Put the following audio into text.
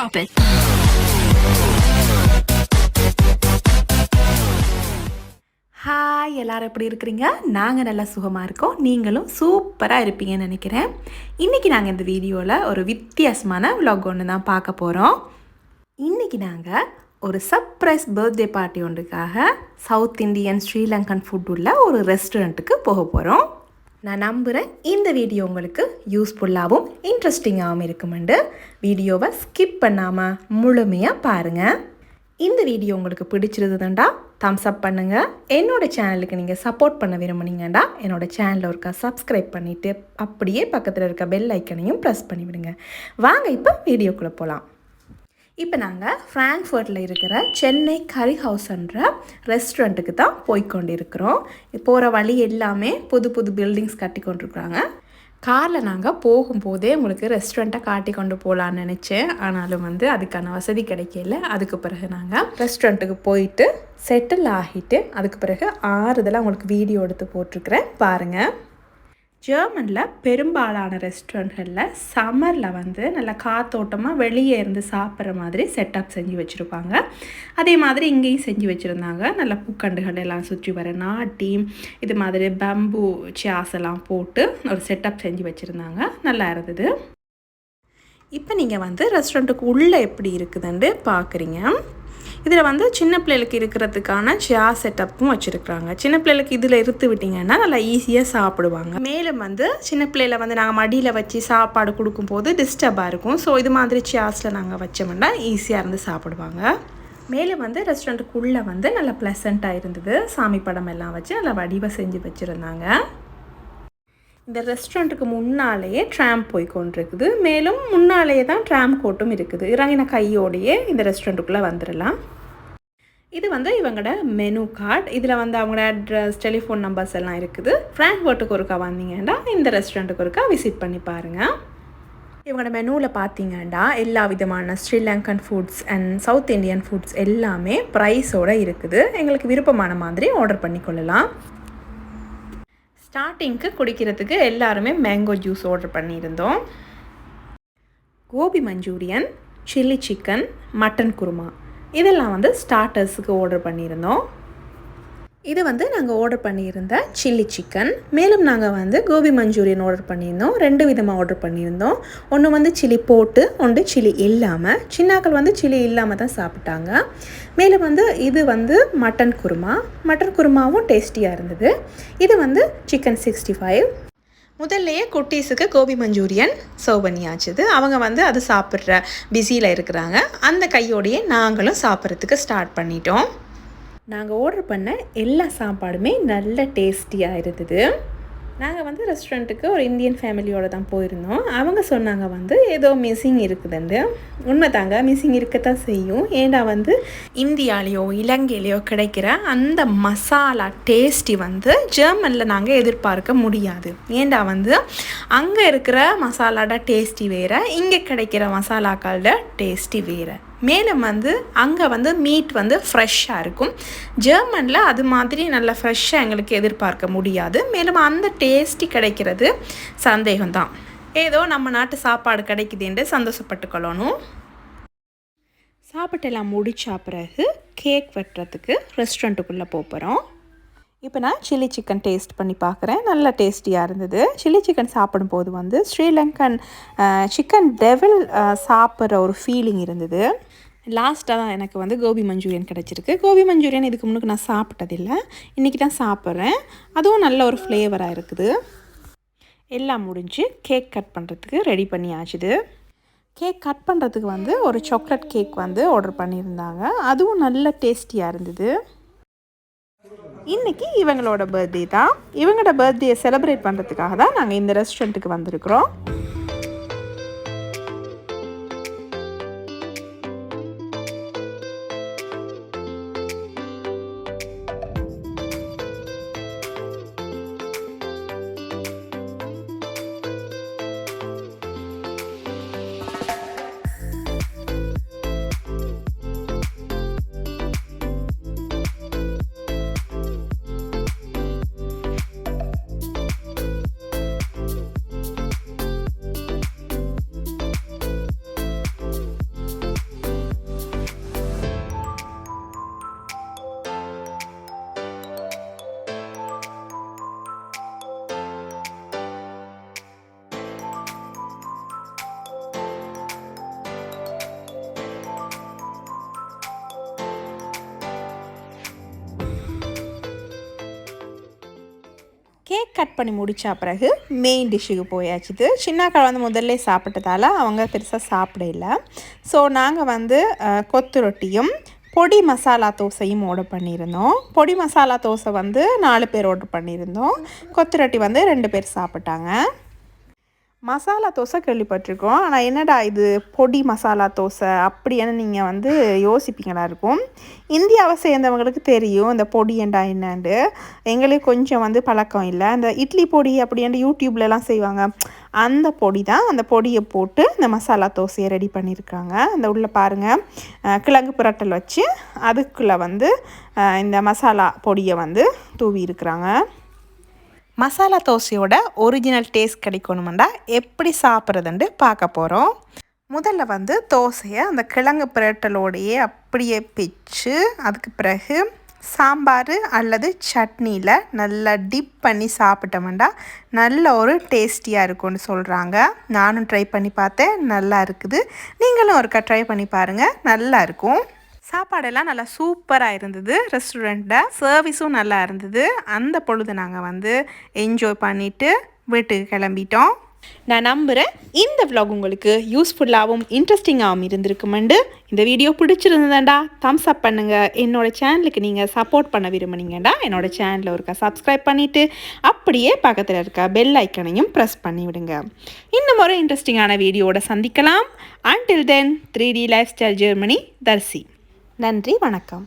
Drop it. Hi, எல்லாரும் எப்படி இருக்கிறீங்க? நாங்கள் நல்லா சுகமாக இருக்கோம். நீங்களும் சூப்பராக இருப்பீங்கன்னு நினைக்கிறேன். இன்றைக்கி நாங்கள் இந்த வீடியோவில் ஒரு வித்தியாசமான vlog ஒன்று தான் பார்க்க போகிறோம். இன்றைக்கி நாங்கள் ஒரு சர்ப்ரைஸ் பர்த்டே பார்ட்டி ஒன்றுக்காக சவுத் இண்டியன் ஸ்ரீலங்கன் ஃபுட் உள்ள ஒரு ரெஸ்டாரண்ட்டுக்கு போக போகிறோம். நான் நம்புகிறேன் இந்த வீடியோ உங்களுக்கு யூஸ்ஃபுல்லாகவும் இன்ட்ரெஸ்டிங்காகவும் இருக்குமெண்டு. வீடியோவை ஸ்கிப் பண்ணாமல் முழுமையாக பாருங்கள். இந்த வீடியோ உங்களுக்கு பிடிச்சிருந்ததுண்டா தம்ஸ் அப் பண்ணுங்கள். என்னோடய சேனலுக்கு நீங்கள் சப்போர்ட் பண்ண விரும்புனீங்கண்டா என்னோடய சேனலில் ஒருக்கா சப்ஸ்கிரைப் பண்ணிவிட்டு அப்படியே பக்கத்தில் இருக்க பெல் ஐக்கனையும் ப்ரெஸ் பண்ணிவிடுங்க. வாங்க இப்போ வீடியோக்குள்ளே போகலாம். இப்போ நாங்கள் ஃப்ராங்க்ஃபர்ட்டில் இருக்கிற சென்னை கறி ஹவுஸ்ன்ற ரெஸ்டாரண்ட்டுக்கு தான் போய்கொண்டிருக்கிறோம். போகிற வழி எல்லாமே புது புது பில்டிங்ஸ் கட்டி கொண்டிருக்குறாங்க. காரில் நாங்கள் போகும்போதே உங்களுக்கு ரெஸ்டாரண்ட்டை காட்டி கொண்டு போகலான்னு நினச்சேன். ஆனாலும் அதுக்கான வசதி கிடைக்கல. அதுக்கு பிறகு நாங்கள் ரெஸ்டாரண்ட்டுக்கு போயிட்டு செட்டில் ஆகிட்டு அதுக்கு பிறகு ஆறுதலாக உங்களுக்கு வீடியோ எடுத்து போட்டிருக்கிறேன் பாருங்கள். ஜெர்மனில் பெரும்பாலான ரெஸ்டாரண்ட்களில் சம்மரில் நல்லா காத்தோட்டமாக வெளியே இருந்து சாப்பிட்ற மாதிரி செட்டப் செஞ்சு வச்சுருப்பாங்க. அதே மாதிரி இங்கேயும் செஞ்சு வச்சுருந்தாங்க. நல்ல பூக்கண்டுகள் எல்லாம் சுற்றி வர நாட்டி இது மாதிரி பம்பு சேர்ஸ் எல்லாம் போட்டு ஒரு செட்டப் செஞ்சு வச்சுருந்தாங்க. நல்லா இருந்தது. இப்போ நீங்கள் ரெஸ்டாரண்ட்டுக்கு உள்ளே எப்படி இருக்குதுன்னு பார்க்குறீங்க. இதில் சின்ன பிள்ளைகளுக்கு இருக்கிறதுக்கான சேர் செட்டப்பும் வச்சுருக்குறாங்க. சின்ன பிள்ளைகளுக்கு இதில் இருத்து விட்டிங்கன்னா நல்லா ஈஸியாக சாப்பிடுவாங்க. மேலும் சின்ன பிள்ளைகளை நாங்கள் மடியில் வச்சு சாப்பாடு கொடுக்கும்போது டிஸ்டர்பாக இருக்கும். ஸோ இது மாதிரி சேர்ஸில் நாங்கள் வச்சோம்னா ஈஸியாக இருந்து சாப்பிடுவாங்க. மேலும் ரெஸ்டாரண்ட்டுக்குள்ளே நல்லா ப்ளசண்ட்டாக இருந்தது. சாமி படம் எல்லாம் வச்சு நல்லா வடிவாக செஞ்சு வச்சுருந்தாங்க. இந்த ரெஸ்டாரண்ட்டுக்கு முன்னாலேயே ட்ராம் போய் கொண்டிருக்குது. மேலும் முன்னாலேயே தான் ட்ராம் கோட்டும் இருக்குது. இறங்கின கையோடையே இந்த ரெஸ்டாரண்ட்டுக்குள்ளே வந்துடலாம். இது இவங்களோட மெனு கார்டு. இதில் அவங்களோட அட்ரஸ், டெலிஃபோன் நம்பர்ஸ் எல்லாம் இருக்குது. ஃப்ராங்க்ஃபர்ட்டுக்கு ஒருக்கா வந்தீங்கன்னா இந்த ரெஸ்டாரண்ட்டுக்கு ஒருக்கா விசிட் பண்ணி பாருங்கள். இவங்களோட மெனுவில் பார்த்தீங்கன்னா எல்லா விதமான Sri Lankan foods and south Indian foods எல்லாமே ப்ரைஸோடு இருக்குது. எங்களுக்கு விருப்பமான மாதிரி ஆர்டர் பண்ணிக்கொள்ளலாம். ஸ்டார்டிங்க்கு குடிக்கிறதுக்கு எல்லாருமே மேங்கோ ஜூஸ் ஆர்டர் பண்ணியிருந்தோம். Gobi manchurian, chilli chicken, mutton kurma இதெல்லாம் ஸ்டார்டர்ஸுக்கு ஆர்டர் பண்ணியிருந்தோம். இது நாங்கள் ஆர்டர் பண்ணியிருந்த சில்லி சிக்கன். மேலும் நாங்கள் கோபி மஞ்சூரியன் ஆர்டர் பண்ணியிருந்தோம். 2 விதமாக ஆர்டர் பண்ணியிருந்தோம். ஒன்று சில்லி போட்டு, ஒன்று சில்லி இல்லாமல். சின்னாக்கள் சில்லி இல்லாமல் தான் சாப்பிட்டாங்க. மேலும் இது மட்டன் குருமா. மட்டன் குருமாவும் டேஸ்டியாக இருந்தது. இது சிக்கன் 65. முதல்லையே குட்டீஸுக்கு கோபி மஞ்சூரியன் சர்வ் பண்ணியாச்சுது. அவங்க அது சாப்பிட்ற பிஸியில் இருக்கிறாங்க. அந்த கையோடையே நாங்களும் சாப்பிட்றதுக்கு ஸ்டார்ட் பண்ணிட்டோம். நாங்கள் ஆர்டர் பண்ண எல்லா சாப்பாடுமே நல்ல டேஸ்டியாக இருந்தது. நாங்கள் ரெஸ்டாரண்ட்டுக்கு ஒரு இந்தியன் ஃபேமிலியோடு தான் போயிருந்தோம். அவங்க சொன்னாங்க ஏதோ மிஸ்ஸிங் இருக்குதுண்டு. உண்மை தாங்க, மிஸ்ஸிங் இருக்கத்தான் செய்யும். ஏன்னா இந்தியாலேயோ இலங்கையிலையோ கிடைக்கிற அந்த மசாலா டேஸ்டி ஜெர்மனில் நாங்கள் எதிர்பார்க்க முடியாது. ஏண்டா அங்கே இருக்கிற மசாலாட டேஸ்டி வேறு, இங்கே கிடைக்கிற மசாலாக்களோட டேஸ்டி வேறு. மேலும் அங்கே மீட் ஃப்ரெஷ்ஷாக இருக்கும். ஜெர்மனில் அது மாதிரி நல்லா ஃப்ரெஷ்ஷாக எங்களுக்கு எதிர்பார்க்க முடியாது. மேலும் அந்த டேஸ்டி கிடைக்கிறது சந்தேகம்தான். ஏதோ நம்ம நாட்டு சாப்பாடு கிடைக்குதுன்னு சந்தோஷப்பட்டுக்கொள்ளணும். சாப்பிட்டெல்லாம் முடிச்ச பிறகு கேக் வெட்டுறதுக்கு ரெஸ்டாரண்ட்டுக்குள்ளே போகிறோம். இப்போ நான் சில்லி சிக்கன் டேஸ்ட் பண்ணி பார்க்குறேன். நல்ல டேஸ்டியாக இருந்தது. சில்லி சிக்கன் சாப்பிடும்போது ஸ்ரீலங்கன் சிக்கன் டெவில் சாப்பிட்ற ஒரு ஃபீலிங் இருந்தது. லாஸ்ட்டாக தான் எனக்கு கோபி மஞ்சூரியன் கிடச்சிருக்கு. கோபி மஞ்சூரியன் இதுக்கு முன்னுக்கு நான் சாப்பிட்டதில்லை. இன்றைக்கி தான் சாப்பிட்றேன். அதுவும் நல்ல ஒரு ஃப்ளேவராக இருக்குது. எல்லாம் முடிஞ்சு கேக் கட் பண்ணுறதுக்கு ரெடி பண்ணியாச்சுது. கேக் கட் பண்ணுறதுக்கு ஒரு சாக்லேட் கேக் ஆர்டர் பண்ணியிருந்தாங்க. அதுவும் நல்ல டேஸ்டியாக இருந்தது. இன்றைக்கி இவங்களோட பர்த்டே தான். இவங்களோட பர்த்டேயை செலிப்ரேட் பண்ணுறதுக்காக தான் நாங்கள் இந்த ரெஸ்டாரண்ட்டுக்கு வந்திருக்கிறோம். கட் பண்ணி முடித்த பிறகு மெயின் டிஷ்ஷுக்கு போயாச்சுது. சின்னாக்கள் வந்து முதல்ல சாப்பிட்டதால் அவங்க பெருசாக சாப்பிட இல்லை. ஸோ நாங்கள் வந்து கொத்து ரொட்டியும் பொடி மசாலா தோசையும் ஆர்டர் பண்ணியிருந்தோம். பொடி மசாலா தோசை வந்து 4 பேர் ஆர்டர் பண்ணியிருந்தோம். கொத்து ரொட்டி வந்து 2 பேர் சாப்பிட்டாங்க. மசாலா தோசை கேள்விப்பட்டிருக்கோம். ஆனால் என்னடா இது பொடி மசாலா தோசை அப்படின்னு நீங்கள் வந்து யோசிப்பீங்களா இருக்கும். இந்தியாவை சேர்ந்தவங்களுக்கு தெரியும் இந்த பொடி ஏண்டா என்னான்னு. எங்களுக்கு கொஞ்சம் வந்து பழக்கம் இல்லை. அந்த இட்லி பொடி அப்படின்ட்டு யூடியூப்லலாம் செய்வாங்க. அந்த பொடி தான். அந்த பொடியை போட்டு இந்த மசாலா தோசையை ரெடி பண்ணியிருக்காங்க. அந்த உள்ளே பாருங்கள் கிழங்கு புரட்டல் வச்சு அதுக்குள்ளே வந்து இந்த மசாலா பொடியை வந்து தூவி இருக்கிறாங்க. மசாலா தோசையோட ஒரிஜினல் டேஸ்ட் கிடைக்கணுமெண்டா எப்படி சாப்பிட்றதுன்ட்டு பார்க்க போகிறோம். முதல்ல வந்து தோசையை அந்த கிழங்கு பிரட்டலோடையே அப்படியே பிச்சு அதுக்கு பிறகு சாம்பார் அல்லது சட்னியில் நல்லா டிப் பண்ணி சாப்பிட்டோம்னா நல்ல ஒரு டேஸ்டியாக இருக்கும்னு சொல்கிறாங்க. நானும் ட்ரை பண்ணி பார்த்தேன், நல்லா இருக்குது. நீங்களும் ஒருக்கா ட்ரை பண்ணி பாருங்கள், நல்லா இருக்கும். சாப்பாடெல்லாம் நல்லா சூப்பராக இருந்தது. ரெஸ்டாரண்ட்டில் சர்வீஸும் நல்லா இருந்தது. அந்த பொழுது நாங்கள் வந்து என்ஜாய் பண்ணிவிட்டு வீட்டுக்கு கிளம்பிட்டோம். நான் நம்புகிறேன் இந்த vlog உங்களுக்கு யூஸ்ஃபுல்லாகவும் இன்ட்ரெஸ்டிங்காகவும் இருந்திருக்குமெண்டு. இந்த வீடியோ பிடிச்சிருந்தேன்டா தம்ஸ் அப் பண்ணுங்கள். என்னோடய சேனலுக்கு நீங்கள் சப்போர்ட் பண்ண விரும்புனீங்கடா என்னோடய சேனலில் ஒருக்கா சப்ஸ்கிரைப் பண்ணிவிட்டு அப்படியே பக்கத்தில் இருக்க பெல் ஐக்கனையும் ப்ரெஸ் பண்ணி விடுங்க. இன்னும் ஒரு இன்ட்ரெஸ்டிங்கான வீடியோவோட சந்திக்கலாம். Until then, 3D Lifestyle Germany, தர்சி. நன்றி, வணக்கம்.